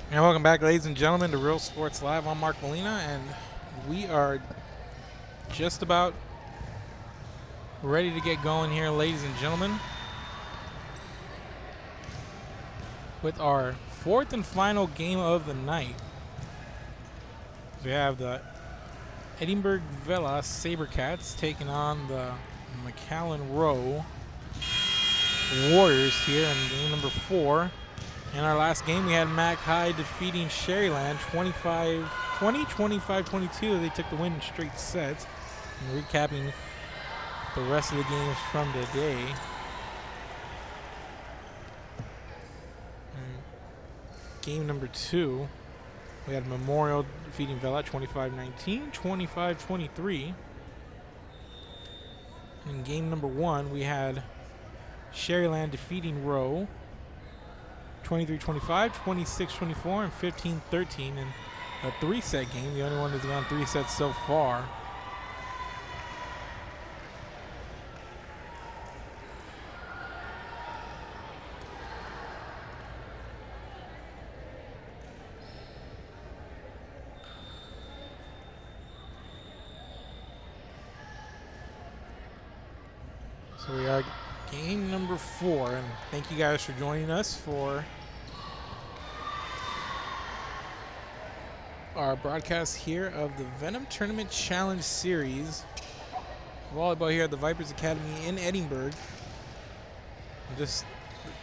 And welcome back, ladies and gentlemen, to Real Sports Live. I'm Mark Molina, and we are just about ready to get going here, ladies and gentlemen, with our fourth and final game of the night. We have the Edinburg Vela Sabercats taking on the McAllen Rowe Warriors here in game number 4. In our last game, we had Mac High defeating Sherryland 25-20, 25-22. They took the win in straight sets. And recapping the rest of the games from today. Game number 2, we had Memorial defeating Vela 25-19, 25-23. And in game number 1, we had Sherryland defeating Rowe 23-25, 26-24, and 15-13 in a 3-set game. The only one that's gone 3 sets so far. So we are game number 4, and thank you guys for joining us for our broadcast here of the Venom Tournament Challenge Series volleyball here at the Vipers Academy in Edinburg. Just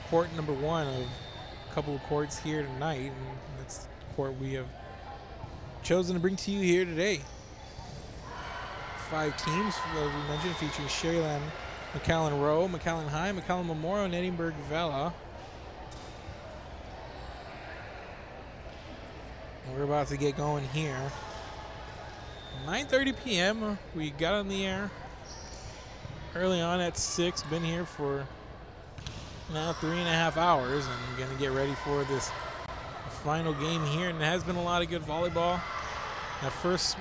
court number 1 of a couple of courts here tonight, and that's the court we have chosen to bring to you here today. 5 teams, as we mentioned, featuring Sherryland, McAllen Rowe, McAllen High, McAllen Memorial, and Edinburg Vela. We're about to get going here. 9:30 p.m. We got on the air early on at 6. Been here for now 3.5 hours, and I'm gonna get ready for this final game here. And it has been a lot of good volleyball. That first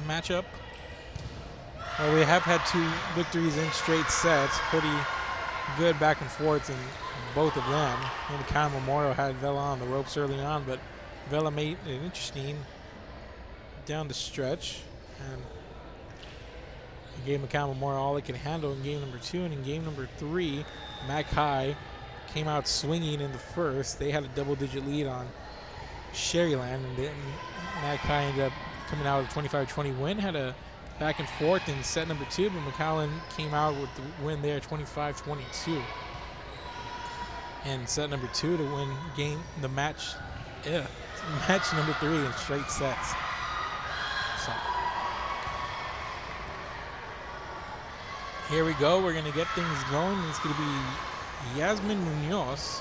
matchup, we have had 2 victories in straight sets. Pretty good back and forth in both of them. And McAllen Memorial had Vela on the ropes early on, but Vela made it interesting down the stretch and gave McAllen Memorial all it could handle in game number 2. And in game number 3, Mac High came out swinging in the first. They had a double-digit lead on Sherryland, and then Mac High ended up coming out with a 25-20 win. Had a back and forth in set number 2, but McAllen came out with the win there, 25-22. And set number 2 to win match number 3 in straight sets. So here we go. We're going to get things going. It's going to be Yasmin Munoz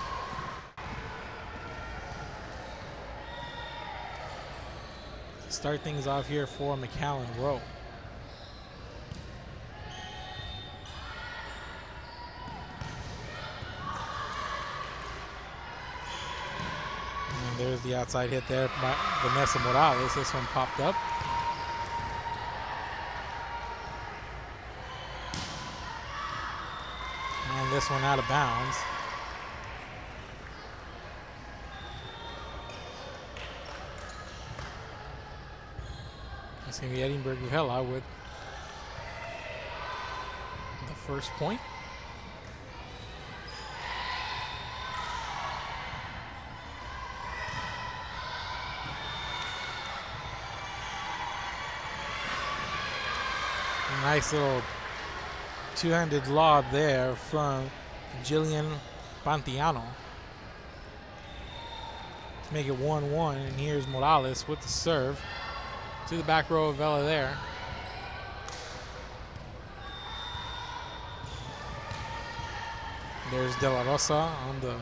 to start things off here for McAllen Rowe. There's the outside hit there by Vanessa Morales. This one popped up. And this one out of bounds. It's going to be Edinburg Vela with the first point. Nice little two-handed lob there from Jillian Pantiano to make it 1-1. And here's Morales with the serve to the back row of Vela there. There's De La Rosa on the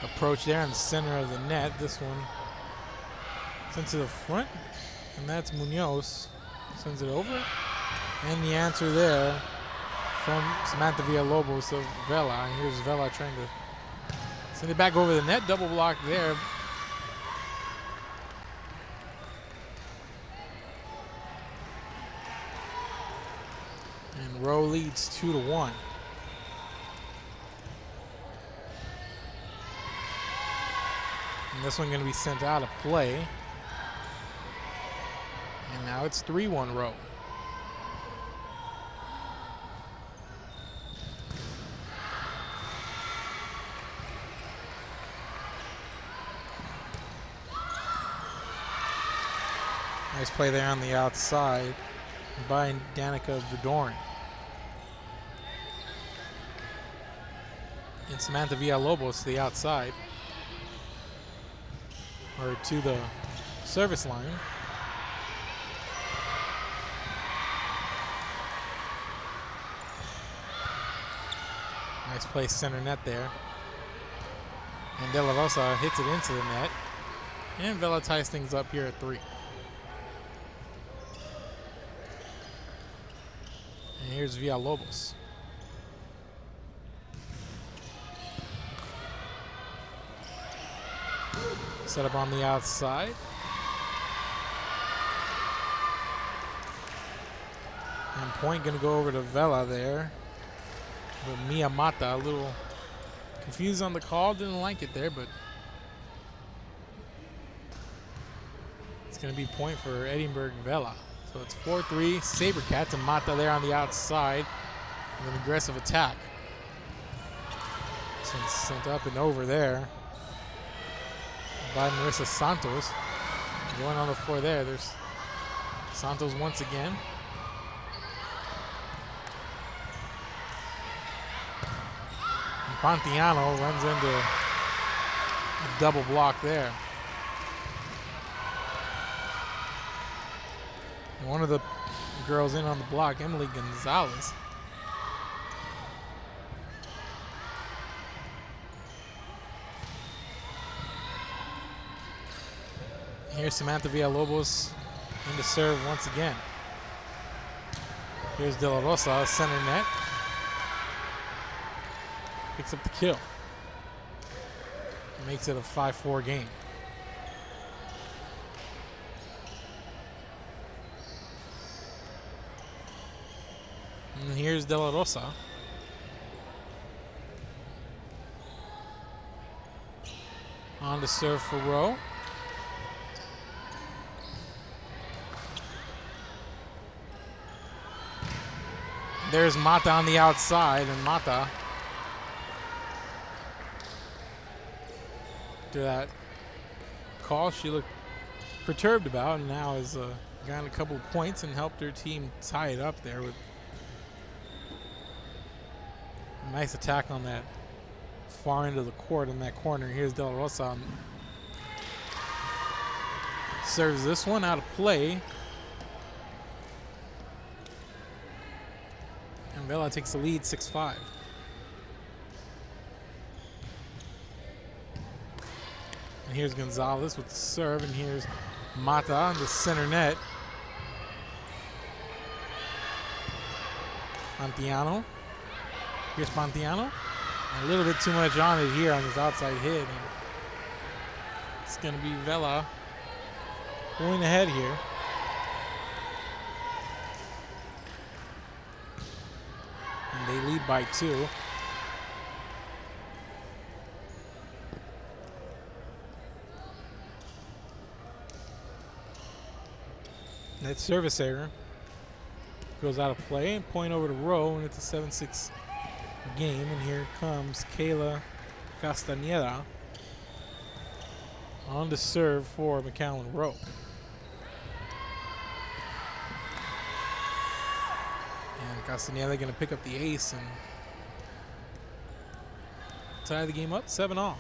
approach there in the center of the net. This one sent to the front, and that's Munoz. Sends it over. And the answer there from Samantha Villalobos of Vela. And here's Vela trying to send it back over the net. Double block there. And Rowe leads 2-1. And this one going to be sent out of play. And now it's 3-1 Rowe. Nice play there on the outside by Danica Vidorin. And Samantha Villalobos to the outside, or to the service line. Nice play center net there. And De La Rosa hits it into the net. And Vela ties things up here at 3. And here's Villalobos. Set up on the outside. And point going to go over to Vela there. But Mia Mata a little confused on the call. Didn't like it there, but it's going to be point for Edinburg Vela. So it's 4-3 Sabercats, and Mata there on the outside with an aggressive attack. This one's sent up and over there by Marissa Santos. Going on the floor there. There's Santos once again. And Pontiano runs into a double block there. And one of the girls in on the block, Emily Gonzalez. Here's Samantha Villalobos in to serve once again. Here's De La Rosa, center net. Picks up the kill. Makes it a 5-4 game. And here's De La Rosa. On to serve for Rowe. There's Mata on the outside, and Mata, after that call she looked perturbed about, and now has gotten a couple of points and helped her team tie it up there with a nice attack on that far end of the court in that corner. Here's De La Rosa. Serves this one out of play. And Vela takes the lead 6-5. And here's Gonzalez with the serve, and here's Mata on the center net. Pontiano. Here's Pontiano. A little bit too much on it here on this outside hit. And it's going to be Vela going ahead here. And they lead by 2. That service error goes out of play, and point over to Rowe, and it's a 7-6 game. And here comes Kayla Castañeda on to serve for McAllen Rowe. And Castañeda going to pick up the ace and tie the game up 7-all.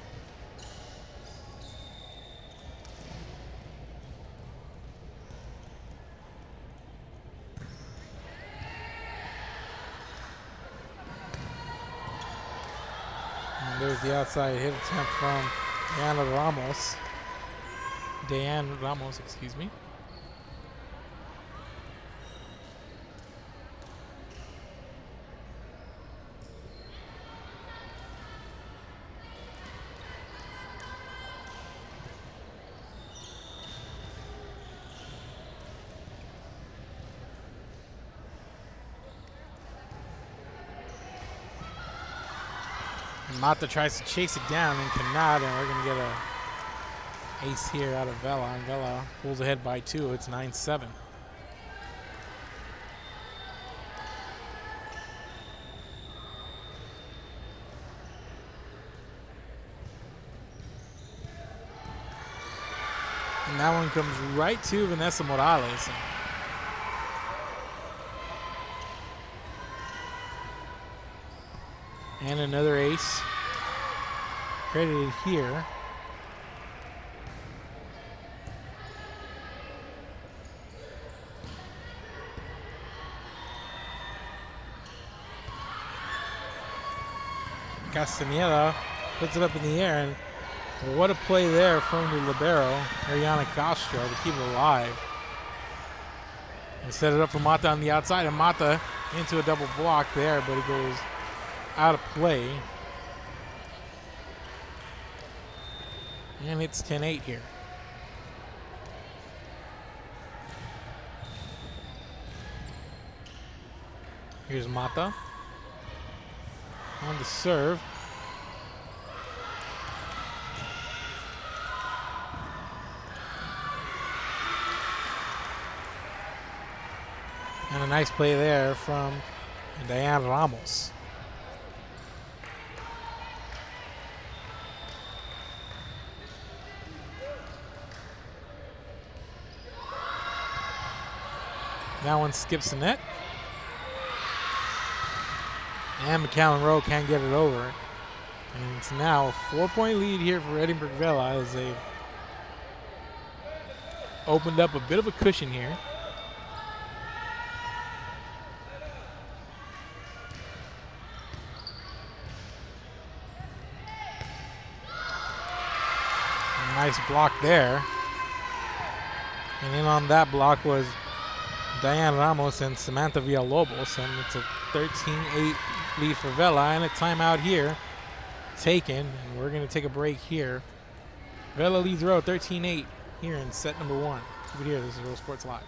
And there's the outside hit attempt from Diane Ramos, excuse me. Mata tries to chase it down and cannot, and we're going to get a ace here out of Vela, and Vela pulls ahead by 2. It's 9-7. And that one comes right to Vanessa Morales. And another ace credited here. Castaneda puts it up in the air, and what a play there from the libero, Ariana Castro, to keep it alive. And set it up for Mata on the outside, and Mata into a double block there, but it goes out of play. And it's 10-8 here. Here's Mata on the serve. And a nice play there from Diane Ramos. That one skips the net. And McAllen Rowe can't get it over. And it's now a 4-point lead here for Edinburg Vela as they've opened up a bit of a cushion here. Nice block there. And in on that block was Diane Ramos and Samantha Villalobos, and it's a 13-8 lead for Vela, and a timeout here taken, and we're going to take a break here. Vela leads Rowe 13-8 here in set number 1. Keep it here. This is Real Sports Live.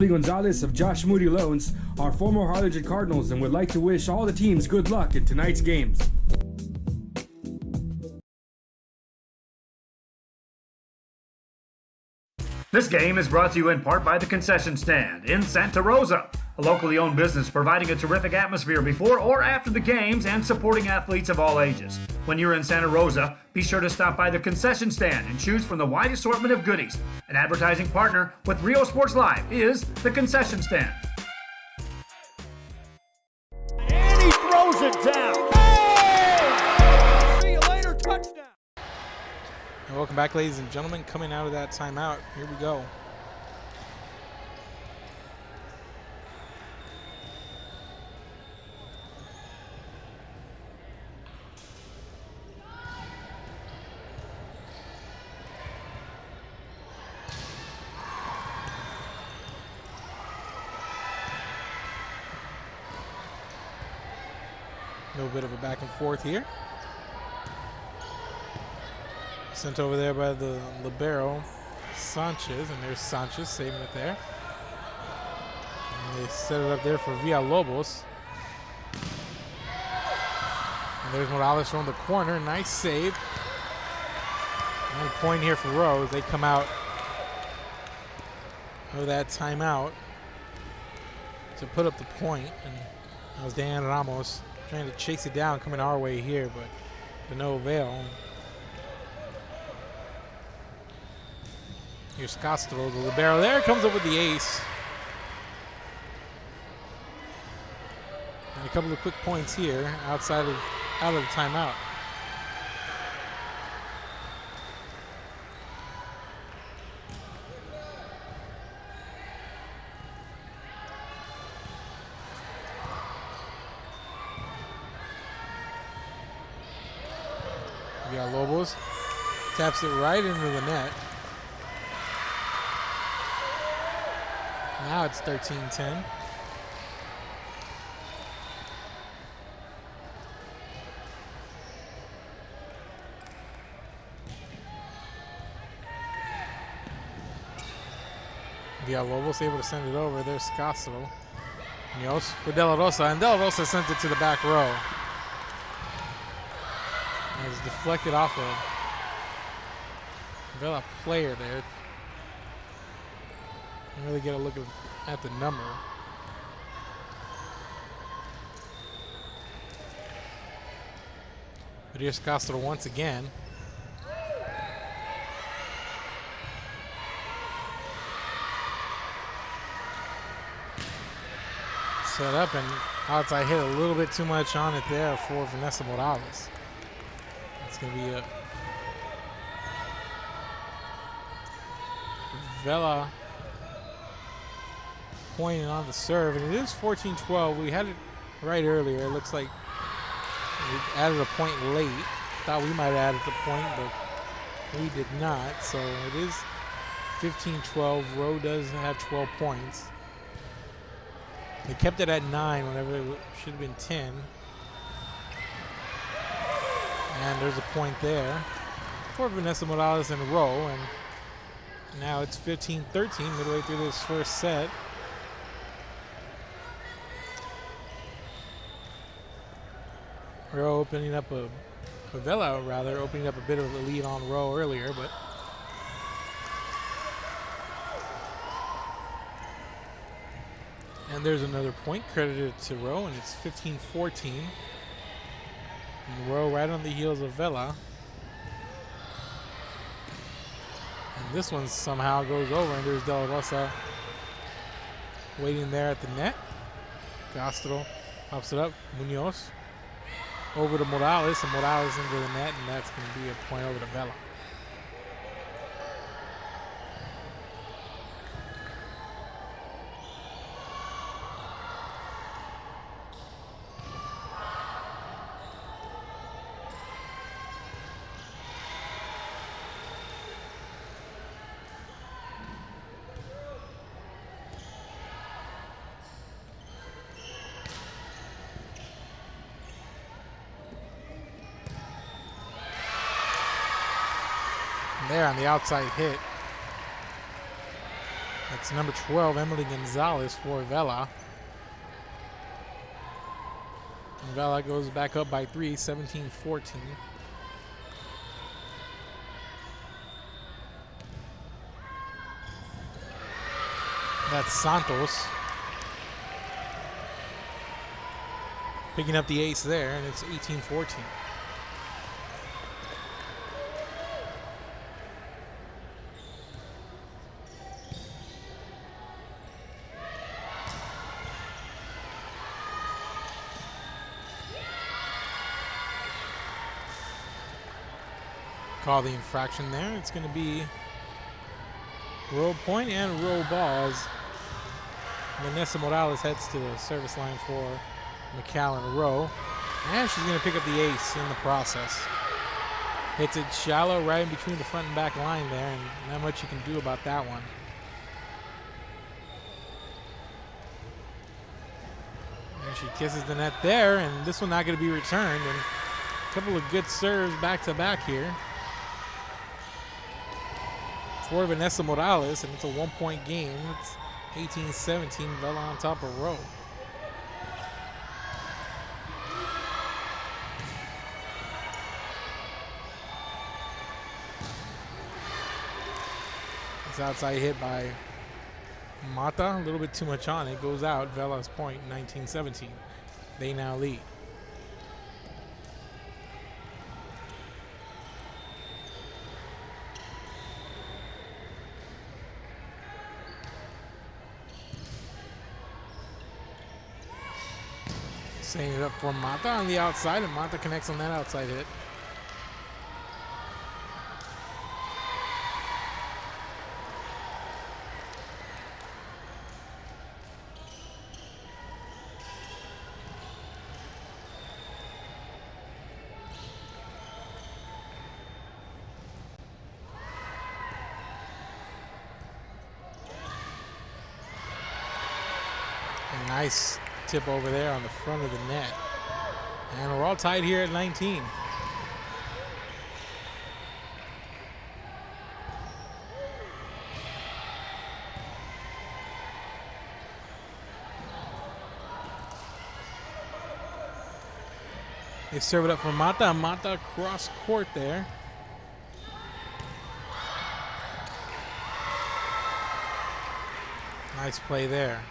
Gonzalez of Josh Moody Loans are former Harlingen Cardinals and would like to wish all the teams good luck in tonight's games. This game is brought to you in part by the Concession Stand in Santa Rosa, a locally owned business providing a terrific atmosphere before or after the games and supporting athletes of all ages. When you're in Santa Rosa, be sure to stop by the Concession Stand and choose from the wide assortment of goodies. An advertising partner with Rio Sports Live is the Concession Stand. And he throws it down. Oh! See you later, touchdown. And welcome back, ladies and gentlemen. Coming out of that timeout, here we go. A little bit of a back and forth here. Sent over there by the libero, Sanchez, and there's Sanchez saving it there. And they set it up there for Villalobos. And there's Morales from the corner, nice save. And a point here for Rowe as they come out of that timeout to put up the point. And that was Dan Ramos trying to chase it down, coming our way here, but to no avail. Here's Castro, the libero. There comes up with the ace. And a couple of quick points here out of the timeout. Villalobos taps it right into the net. Now it's 13-10. Villalobos able to send it over. There's Castro. Munoz for De La Rosa, and De La Rosa sent it to the back row. And it's deflected off of Vela player there. Can really get a look at the number. But here's Castro once again. Set up and outside hit a little bit too much on it there for Vanessa Morales. It's going to be a Vela pointing on the serve, and it is 14-12. We had it right earlier. It looks like we added a point late. Thought we might have added the point, but we did not. So it is 15-12. Rowe does have 12 points. They kept it at 9 whenever it should have been 10. And there's a point there for Vanessa Morales and Rowe. And now it's 15-13 midway through this first set. Rowe opening up Vela opening up a bit of a lead on Rowe earlier, but and there's another point credited to Rowe, and it's 15-14. And Rowe right on the heels of Vela. And this one somehow goes over, and there's De La Rosa waiting there at the net. Castro pops it up. Munoz over to Morales, and Morales into the net, and that's going to be a point over to Vela. There on the outside hit. That's number 12, Emily Gonzalez for Vela. And Vela goes back up by 3, 17-14. That's Santos picking up the ace there, and it's 18-14. Call the infraction there. It's going to be Rowe point and Rowe balls. Vanessa Morales heads to the service line for McAllen. Rowe, and she's going to pick up the ace in the process. Hits it shallow right in between the front and back line there, and not much you can do about that one. And she kisses the net there, and this one not going to be returned. And a couple of good serves back to back here for Vanessa Morales, and it's a 1-point game. It's 18-17, Vela on top of Rowe. It's outside hit by Mata, a little bit too much on it, goes out. Vela's point, 19-17. They now lead. Setting it up for Mata on the outside, and Mata connects on that outside hit. A nice tip over there on the front of the net. And we're all tied here at 19. They serve it up for Mata. Mata cross court there. Nice play there.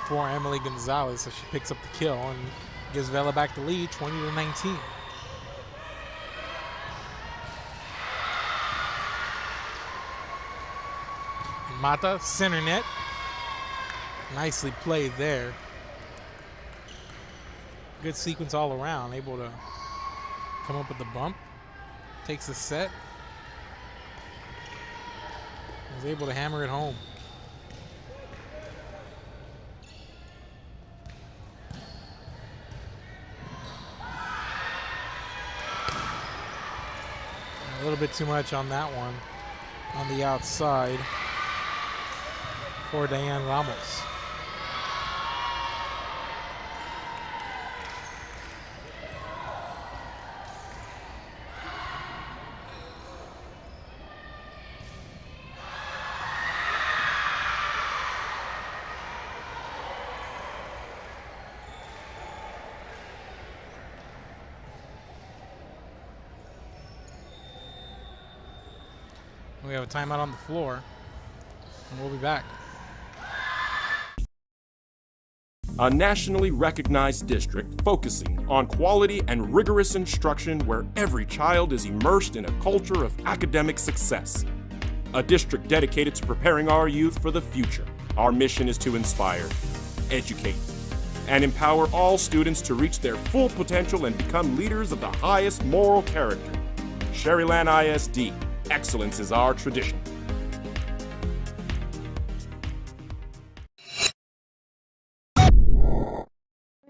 For Emily Gonzalez, so she picks up the kill and gives Vela back the lead, 20-19. Mata, center net. Nicely played there. Good sequence all around, able to come up with the bump. Takes the set. Was able to hammer it home. A little bit too much on that one on the outside for Diane Ramos. We have a timeout on the floor, and we'll be back. A nationally recognized district focusing on quality and rigorous instruction where every child is immersed in a culture of academic success. A district dedicated to preparing our youth for the future. Our mission is to inspire, educate, and empower all students to reach their full potential and become leaders of the highest moral character. Sherryland ISD. Excellence is our tradition.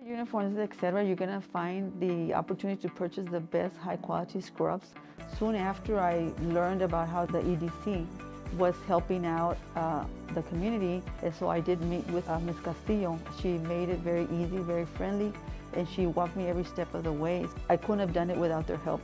Uniforms, etc., you're going to find the opportunity to purchase the best high quality scrubs. Soon after I learned about how the EDC was helping out the community, and so I did meet with Ms. Castillo. She made it very easy, very friendly, and she walked me every step of the way. I couldn't have done it without their help.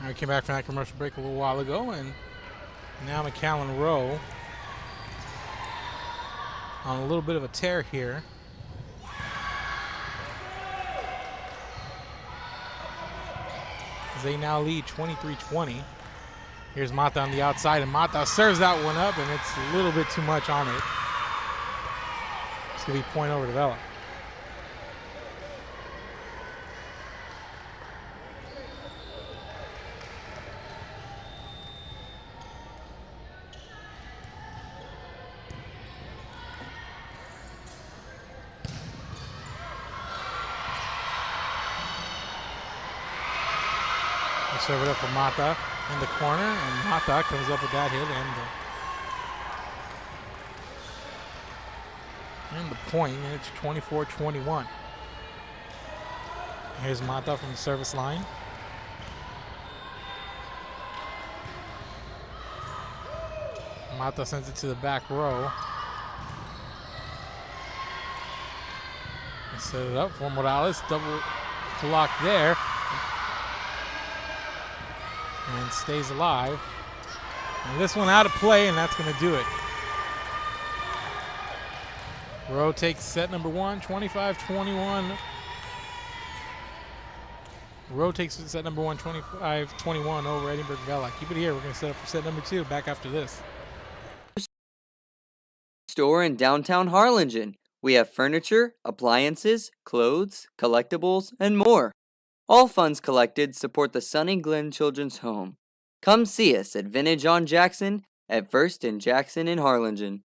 We came back from that commercial break a little while ago, and now McAllen Rowe on a little bit of a tear here. As they now lead 23-20. Here's Mata on the outside, and Mata serves that one up, and it's a little bit too much on it. It's going to be point over to Vela. Serve it up for Mata in the corner, and Mata comes up with that hit and the point, and it's 24-21. Here's Mata from the service line. Mata sends it to the back row. And set it up for Morales, double block there. And stays alive. And this one out of play, and that's going to do it. Rowe takes set number one, 25-21. Rowe takes set number one, 25-21 over Edinburg Vela. Keep it here. We're going to set up for set number two back after this. Store in downtown Harlingen. We have furniture, appliances, clothes, collectibles, and more. All funds collected support the Sunny Glen Children's Home. Come see us at Vintage on Jackson at First and Jackson in Harlingen.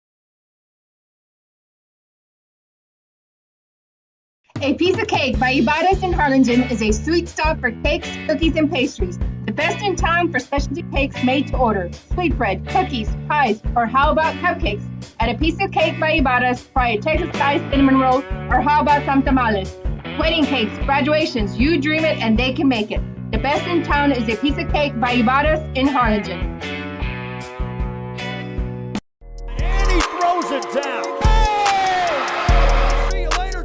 A Piece of Cake by Ibarras in Harlingen is a sweet stop for cakes, cookies, and pastries. The best in town for specialty cakes made to order. Sweetbread, cookies, pies, or how about cupcakes? At A Piece of Cake by Ibarras, try a Texas-sized cinnamon roll, or how about some tamales? Wedding cakes, graduations, you dream it and they can make it. The best in town is A Piece of Cake by Ibarras in Harlingen. And he throws it down. Oh! See you later,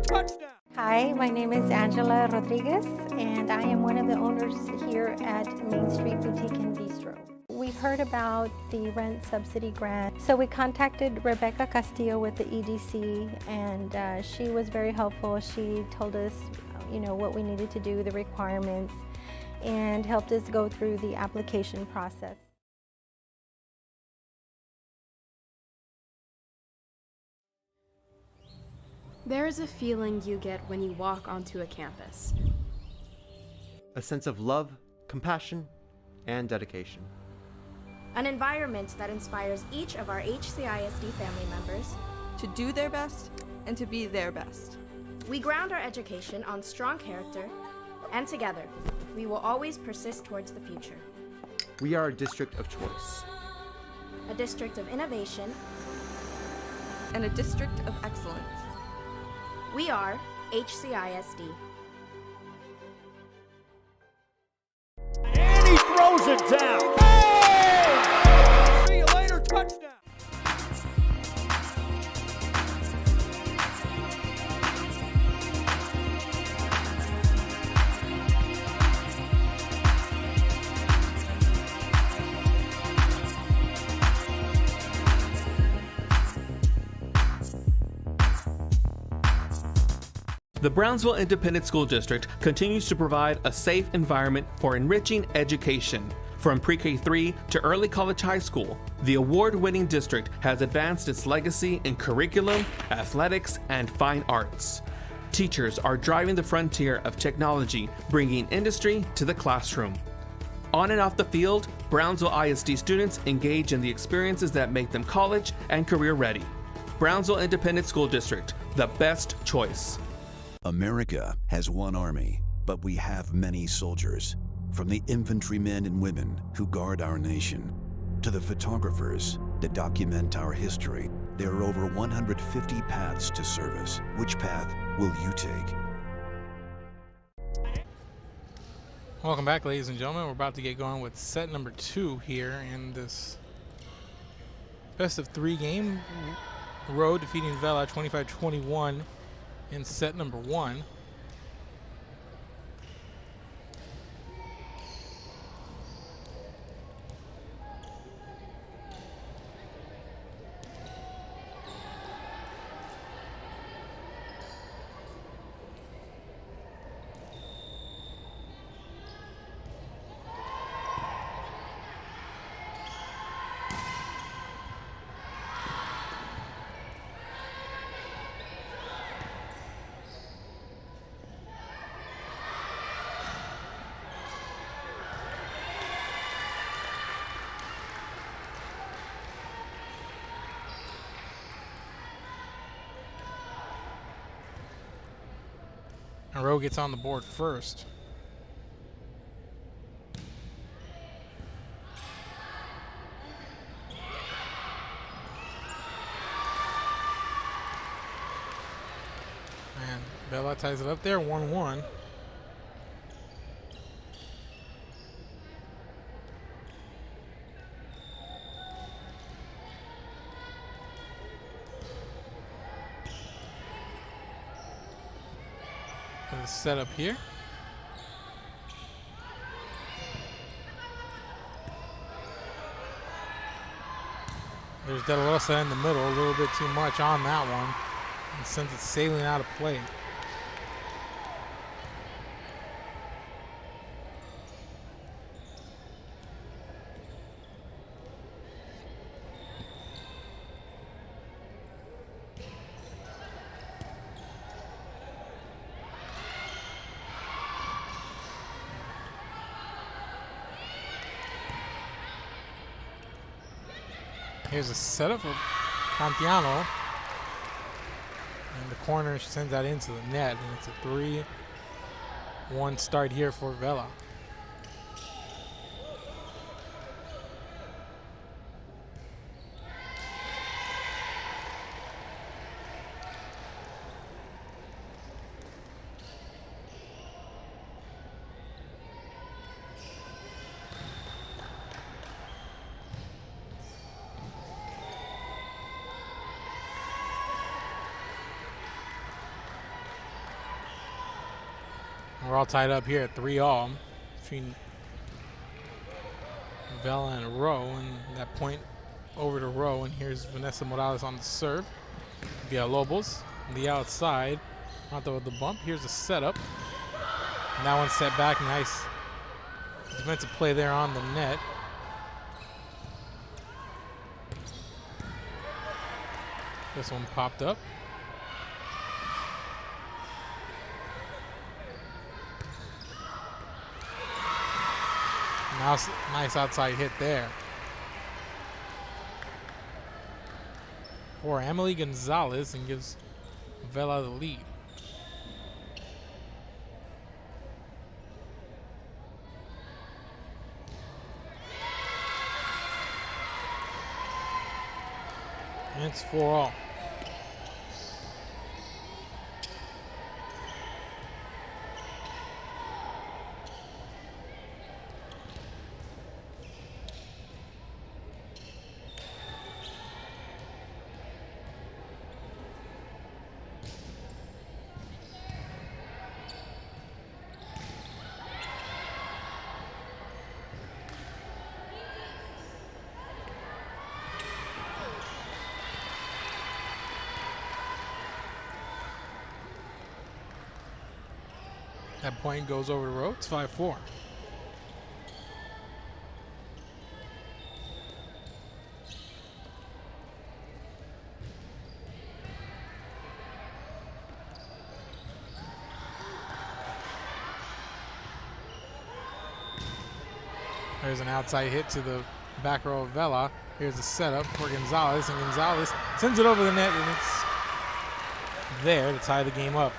Hi, my name is Angela Rodriguez, and I am one of the owners here at Main Street Boutique and Bistro. We heard about the rent subsidy grant, so we contacted Rebecca Castillo with the EDC, and she was very helpful. She told us, what we needed to do, the requirements, and helped us go through the application process. There is a feeling you get when you walk onto a campus. A sense of love, compassion, and dedication. An environment that inspires each of our HCISD family members to do their best and to be their best. We ground our education on strong character, and together, we will always persist towards the future. We are a district of choice. A district of innovation. And a district of excellence. We are HCISD. And he throws it down. Oh! See you later, touchdown. The Brownsville Independent School District continues to provide a safe environment for enriching education. From pre-K-3 to early college high school, the award-winning district has advanced its legacy in curriculum, athletics, and fine arts. Teachers are driving the frontier of technology, bringing industry to the classroom. On and off the field, Brownsville ISD students engage in the experiences that make them college and career ready. Brownsville Independent School District, the best choice. America has one army, but we have many soldiers. From the infantrymen and women who guard our nation, to the photographers that document our history, there are over 150 paths to service. Which path will you take? Welcome back, ladies and gentlemen. We're about to get going with set number 2 here in this best of 3 game. Rowe defeating Vela 25-21 in set number 1. And Rowe gets on the board first. And Vela ties it up there, 1-1. Set up here. There's De La Rosa in the middle, a little bit too much on that one, and sends it sailing out of play. Here's a setup for Cantiano. And the corner, she sends that into the net, and it's a 3-1 start here for Vela. We're all tied up here at 3-all between Vela and Rowe, and that point over to Rowe, and here's Vanessa Morales on the serve. Villalobos on the outside, Mata with the bump. Here's a setup. And that one set back, nice defensive play there on the net. This one popped up. Nice outside hit there. For Emily Gonzalez, and gives Vela the lead. And it's 4-all. That point goes over the road. It's 5-4. There's an outside hit to the back row of Vela. Here's the setup for Gonzalez, and Gonzalez sends it over the net, and it's there to tie the game up.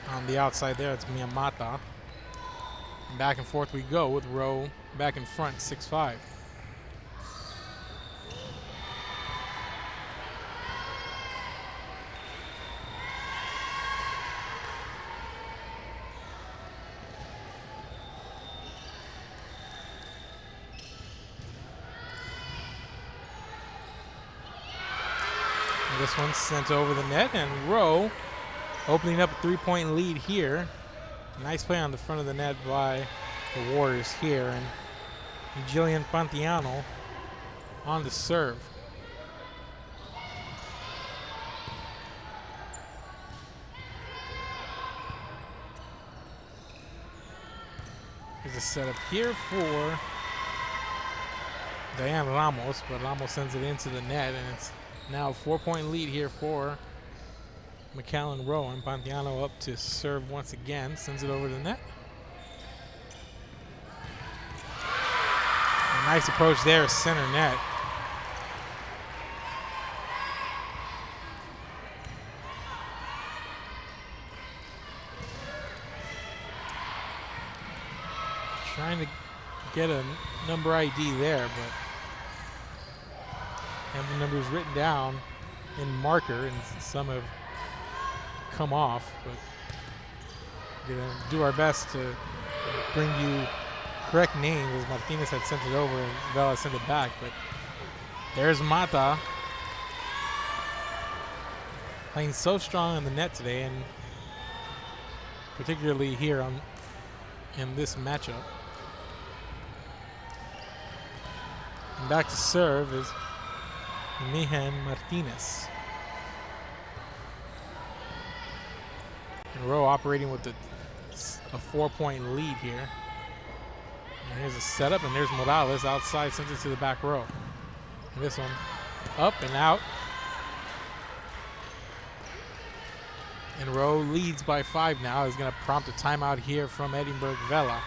On the outside there, it's Miyamata. And back and forth we go with Rowe back in front, 6-5. And this one's sent over the net, and Rowe opening up a 3-point lead here. Nice play on the front of the net by the Warriors here. And Jillian Pantiano on the serve. There's a setup here for Diane Ramos, but Ramos sends it into the net, and it's now a 4-point lead here for McAllen Rowe, and Pantiano up to serve once again, sends it over the net. A nice approach there, center net. Trying to get a number ID there, but have the numbers written down in marker, and some have come off, but we're gonna do our best to bring you correct names, as Martinez had sent it over and Vela sent it back. But there's Mata playing so strong in the net today, and particularly here in this matchup. And back to serve is Mihan Martinez. And Rowe operating with a 4-point lead here. And here's a setup, and there's Morales outside, sends it to the back row. And this one up and out. And Rowe leads by 5 now. Is going to prompt a timeout here from Edinburg Vela.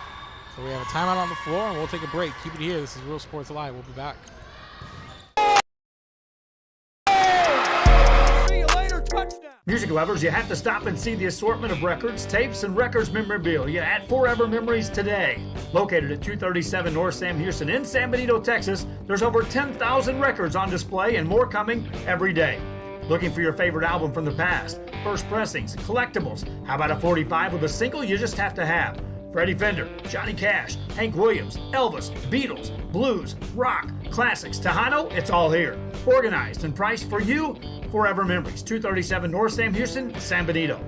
So we have a timeout on the floor, and we'll take a break. Keep it here. This is Real Sports Live. We'll be back. See you later, touchdown. Music lovers, you have to stop and see the assortment of records, tapes, and records memorabilia at Forever Memories today. Located at 237 North Sam Houston in San Benito, Texas, there's over 10,000 records on display and more coming every day. Looking for your favorite album from the past, first pressings, collectibles? How about a 45 with a single you just have to have? Freddie Fender, Johnny Cash, Hank Williams, Elvis, Beatles, blues, rock, classics, Tejano, it's all here. Organized and priced for you. Forever Memories, 237 North Sam Houston, San Benito.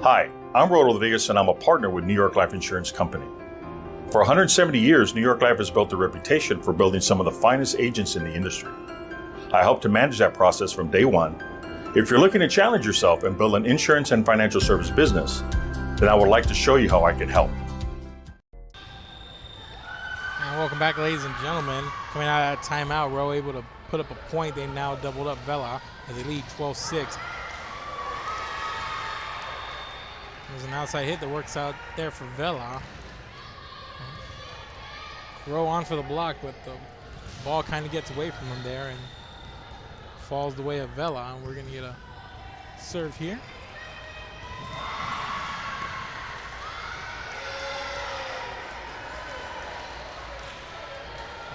Hi, I'm Rowe Rodriguez and I'm a partner with New York Life Insurance Company. For 170 years, New York Life has built a reputation for building some of the finest agents in the industry. I help to manage that process from day one. If you're looking to challenge yourself and build an insurance and financial service business, then I would like to show you how I can help. And welcome back, ladies and gentlemen. Coming out of that timeout, Rowe able to put up a point. They now doubled up Vela as they lead 12-6. There's an outside hit that works out there for Vela. Rowe on for the block, but the ball kind of gets away from him there and falls the way of Vela. And we're going to get a serve here.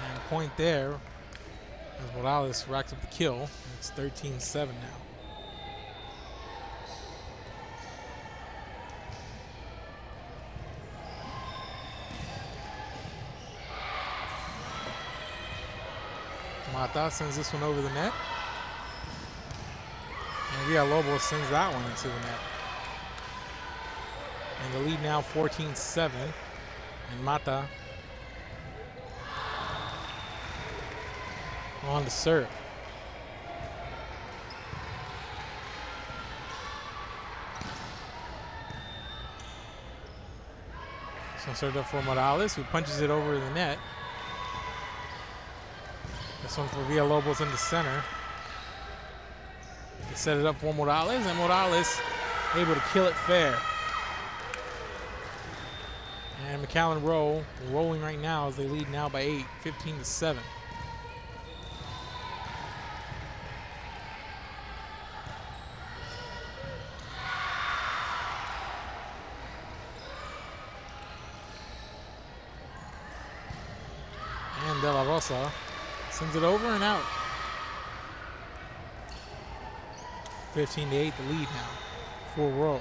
And point there as Morales racks up the kill. It's 13-7 now. Mata sends this one over the net. And Villalobos sends that one into the net. And the lead now 14-7. And Mata on to serve. So served up for Morales, who punches it over the net. This one for Villalobos in the center. They set it up for Morales, and Morales able to kill it fair. And McAllen Rowe rolling right now as they lead now by 8, 15-7. And De La Rosa sends it over and out. 15-8, the lead now for Rowe.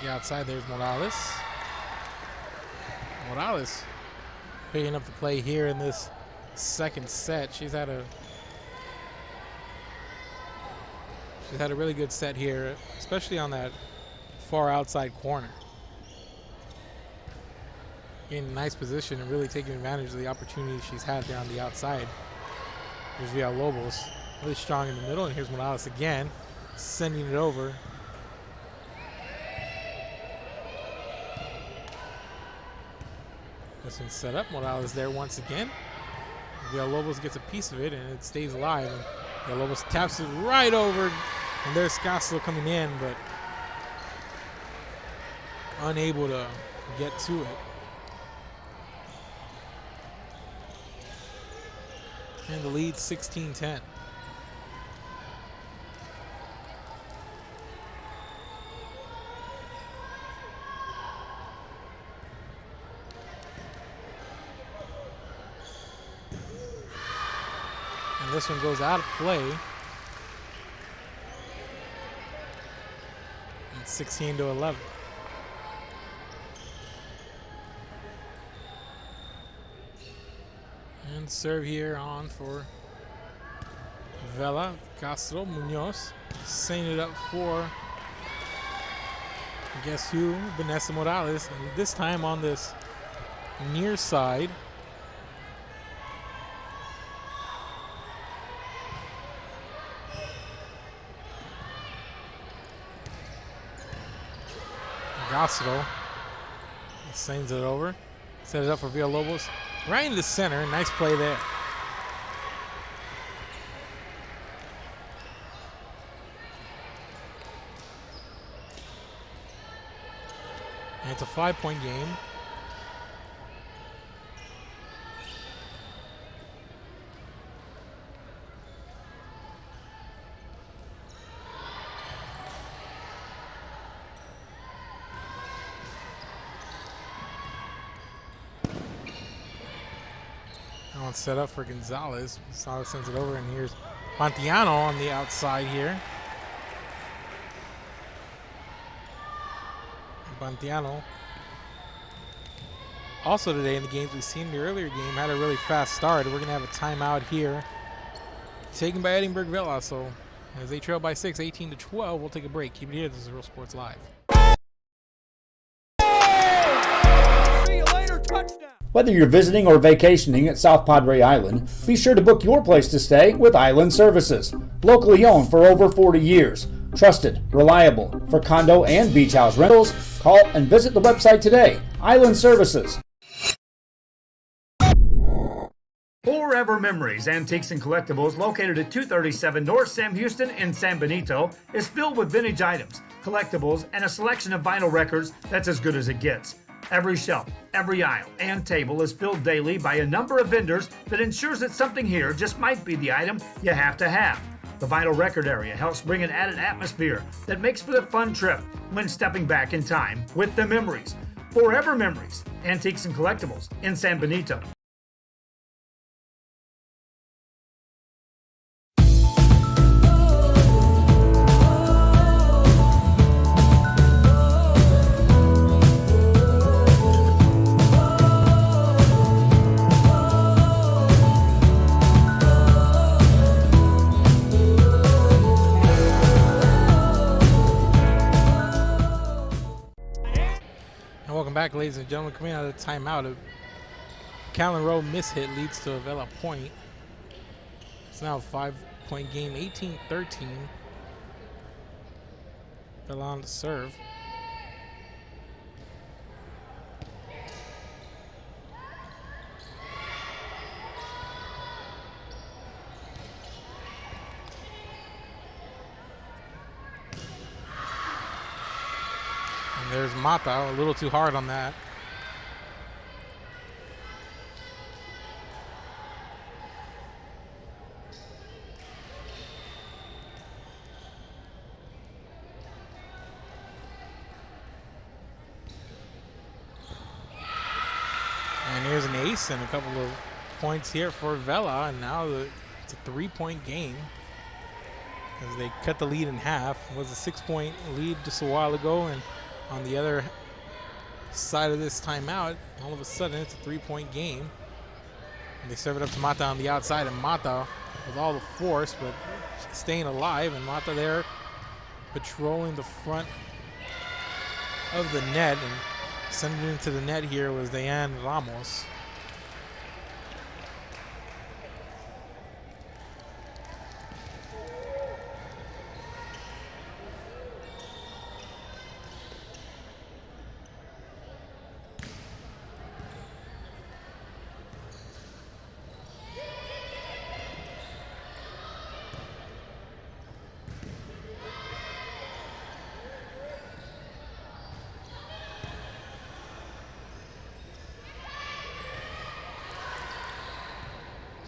Outside there's Morales. Morales picking up the play here in this second set. She's had a really good set here, especially on that far outside corner. Getting a nice position and really taking advantage of the opportunity she's had there on the outside. Here's Villalobos, really strong in the middle, and here's Morales again, sending it over. This one's set up. Morales there once again. Villalobos gets a piece of it and it stays alive. And Villalobos taps it right over. And there's Scaslo coming in, but unable to get to it. And the lead 16-10. This one goes out of play. It's 16-11. And One serve here on for Vela. Castro Munoz setting it up for, guess who? Vanessa Morales. And this time on this near side. Castro sends it over. Set it up for Villalobos. Right in the center. Nice play there. And it's a 5-point game. Now it's set up for Gonzalez. Gonzalez sends it over, and here's Pontiano on the outside here. Pontiano. Also today in the games we've seen in the earlier game had a really fast start. We're going to have a timeout here taken by Edinburg Vela. So as they trail by 6, 18-12, we'll take a break. Keep it here. This is Real Sports Live. See you later, touchdown. Whether you're visiting or vacationing at South Padre Island, be sure to book your place to stay with Island Services. Locally owned for over 40 years. Trusted, reliable for condo and beach house rentals. Call and visit the website today. Island Services. Forever Memories, Antiques and Collectibles, located at 237 North Sam Houston in San Benito, is filled with vintage items, collectibles, and a selection of vinyl records that's as good as it gets. Every shelf, every aisle, and table is filled daily by a number of vendors that ensures that something here just might be the item you have to have. The vinyl record area helps bring an added atmosphere that makes for the fun trip when stepping back in time with the memories. Forever Memories, Antiques and Collectibles in San Benito. Back, ladies and gentlemen, coming out of the timeout, a McAllen Rowe mishit leads to a Vela point. It's now a 5-point game, 18-13. Vela on to serve. There's Mata, a little too hard on that. And here's an ace and a couple of points here for Vela, and now it's a 3-point game as they cut the lead in half. It was a 6-point lead just a while ago, and on the other side of this timeout, all of a sudden it's a 3-point game. And they serve it up to Mata on the outside, and Mata with all the force, but staying alive, and Mata there patrolling the front of the net, and sending it into the net here was Diane Ramos.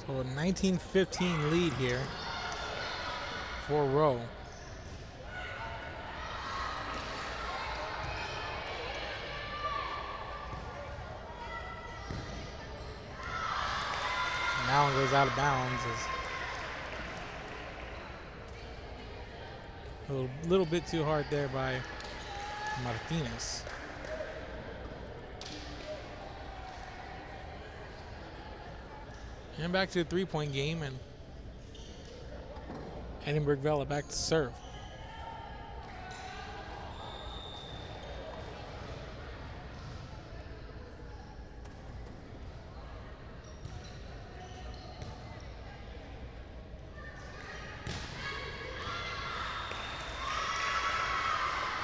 So a 19-15 lead here for Rowe. Now it goes out of bounds. A little bit too hard there by Martinez. And back to the three-point game, and Edinburg Vela back to serve.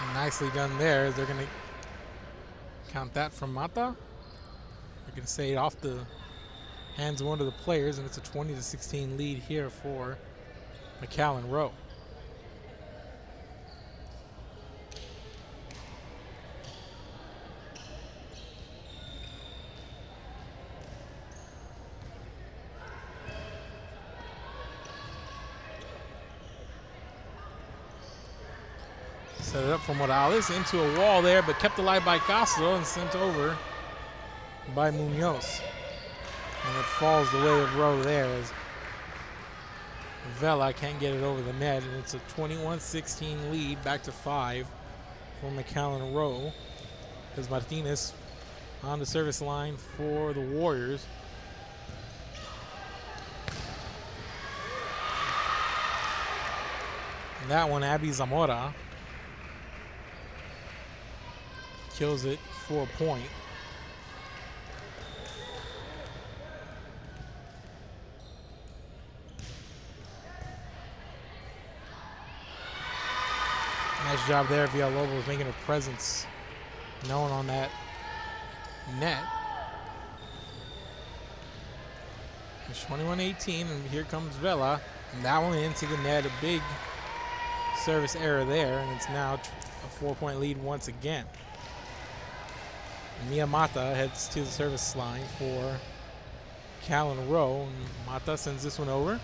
And nicely done there. They're going to count that from Mata. They're going to say it off the hands of one of the players, and it's a 20-16 lead here for McAllen Rowe. Set it up for Morales into a wall there, but kept alive by Castro and sent over by Munoz. And it falls the way of Rowe there as Vela can't get it over the net, and it's a 21-16 lead, back to 5 for McAllen Rowe. As Martinez on the service line for the Warriors. And that one, Abby Zamora kills it for a point. Nice job there. Villalobos making her presence known on that net. It's 21-18, and here comes Vela. And that one into the net. A big service error there, and it's now a 4-point lead once again. Mia Mata heads to the service line for McAllen Rowe. And Mata sends this one over.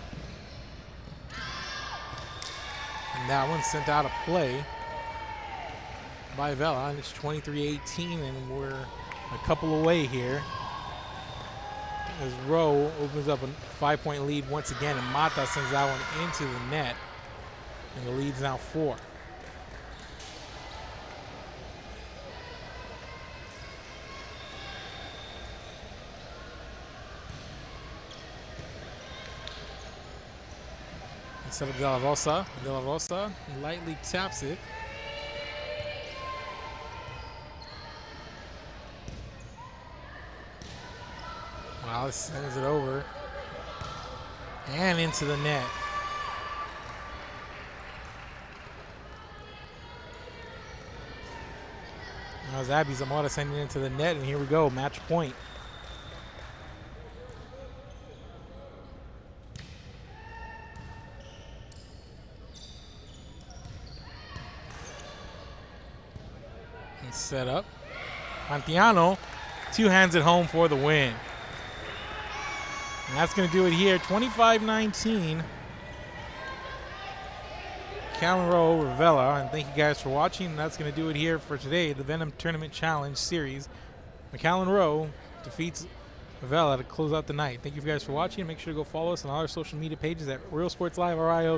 And that one sent out of play by Vela, and it's 23-18, and we're a couple away here as Rowe opens up a 5-point lead once again, and Mata sends that one into the net, and the lead's now 4. Instead of De La Rosa lightly taps it. Morales sends it over and into the net. Now it's Abby Zamora sending it into the net, and here we go, match point. And set up. Antiano, 2 hands at home for the win. And that's going to do it here, 25-19. McAllen Rowe, Vela, and thank you guys for watching. And that's going to do it here for today, the Venom Tournament Challenge Series. McAllen Rowe defeats Vela to close out the night. Thank you guys for watching. Make sure to go follow us on all our social media pages at Real Sports Live RIO